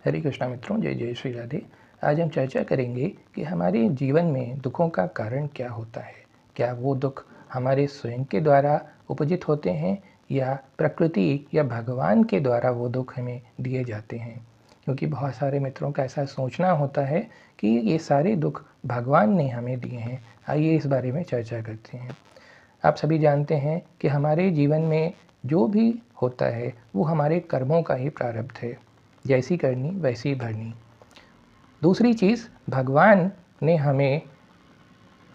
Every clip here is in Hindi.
हरे कृष्णा मित्रों, जय जय श्री राधे। आज हम चर्चा करेंगे कि हमारे जीवन में दुखों का कारण क्या होता है। क्या वो दुख हमारे स्वयं के द्वारा उपजित होते हैं या प्रकृति या भगवान के द्वारा वो दुख हमें दिए जाते हैं। क्योंकि बहुत सारे मित्रों का ऐसा सोचना होता है कि ये सारे दुख भगवान ने हमें दिए हैं। आइए इस बारे में चर्चा करते हैं। आप सभी जानते हैं कि हमारे जीवन में जो भी होता है वो हमारे कर्मों का ही प्रारब्ध है। जैसी करनी वैसी भरनी। दूसरी चीज़, भगवान ने हमें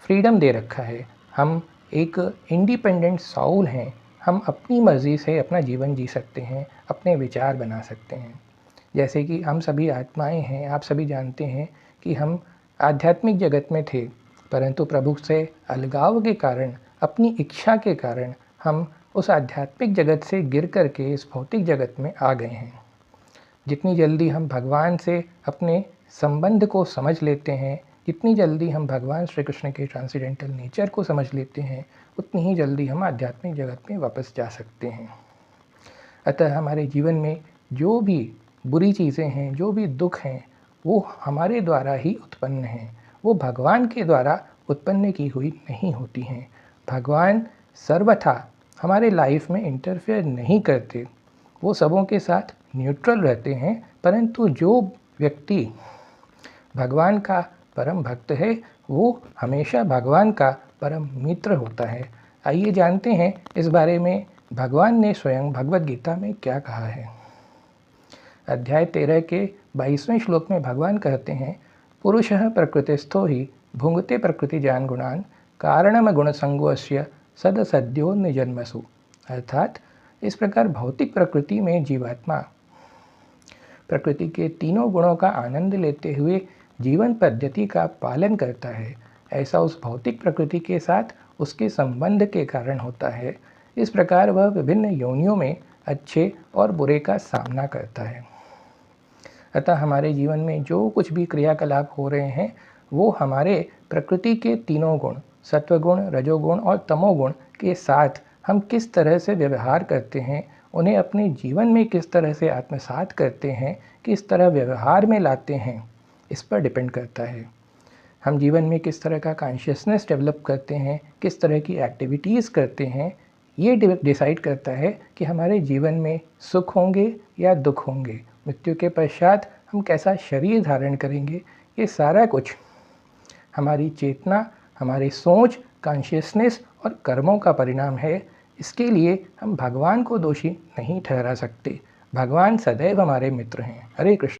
फ्रीडम दे रखा है। हम एक इंडिपेंडेंट सोल हैं। हम अपनी मर्ज़ी से अपना जीवन जी सकते हैं, अपने विचार बना सकते हैं। जैसे कि हम सभी आत्माएं हैं। आप सभी जानते हैं कि हम आध्यात्मिक जगत में थे, परंतु प्रभु से अलगाव के कारण, अपनी इच्छा के कारण हम उस आध्यात्मिक जगत से गिर करके इस भौतिक जगत में आ गए हैं। जितनी जल्दी हम भगवान से अपने संबंध को समझ लेते हैं, जितनी जल्दी हम भगवान श्री कृष्ण के ट्रांसेंडेंटल नेचर को समझ लेते हैं, उतनी ही जल्दी हम आध्यात्मिक जगत में वापस जा सकते हैं। अतः हमारे जीवन में जो भी बुरी चीज़ें हैं, जो भी दुख हैं, वो हमारे द्वारा ही उत्पन्न हैं। वो भगवान के द्वारा उत्पन्न की हुई नहीं होती हैं। भगवान सर्वथा हमारे लाइफ में इंटरफेयर नहीं करते। वो सबों के साथ न्यूट्रल रहते हैं, परंतु जो व्यक्ति भगवान का परम भक्त है वो हमेशा भगवान का परम मित्र होता है। आइए जानते हैं इस बारे में भगवान ने स्वयं भगवद गीता में क्या कहा है। अध्याय 13 के 22वें श्लोक में भगवान कहते हैं, पुरुषः प्रकृतिस्थो ही भुंगते प्रकृति जान गुणान कारणम गुण संगोस्य सद सद्यो निजन्मसु। अर्थात इस प्रकार भौतिक प्रकृति में जीवात्मा प्रकृति के तीनों गुणों का आनंद लेते हुए जीवन पद्धति का पालन करता है। ऐसा उस भौतिक प्रकृति के साथ उसके संबंध के कारण होता है। इस प्रकार वह विभिन्न योनियों में अच्छे और बुरे का सामना करता है। अतः हमारे जीवन में जो कुछ भी क्रियाकलाप हो रहे हैं वो हमारे प्रकृति के तीनों गुण, सत्वगुण, रजोगुण और तमोगुण के साथ हम किस तरह से व्यवहार करते हैं, उन्हें अपने जीवन में किस तरह से आत्मसात करते हैं, किस तरह व्यवहार में लाते हैं, इस पर डिपेंड करता है। हम जीवन में किस तरह का कॉन्शियसनेस डेवलप करते हैं, किस तरह की एक्टिविटीज़ करते हैं, ये डिसाइड करता है कि हमारे जीवन में सुख होंगे या दुख होंगे, मृत्यु के पश्चात हम कैसा शरीर धारण करेंगे। ये सारा कुछ हमारी चेतना, हमारी सोच, कॉन्शियसनेस और कर्मों का परिणाम है। इसके लिए हम भगवान को दोषी नहीं ठहरा सकते। भगवान सदैव हमारे मित्र हैं। हरे कृष्ण।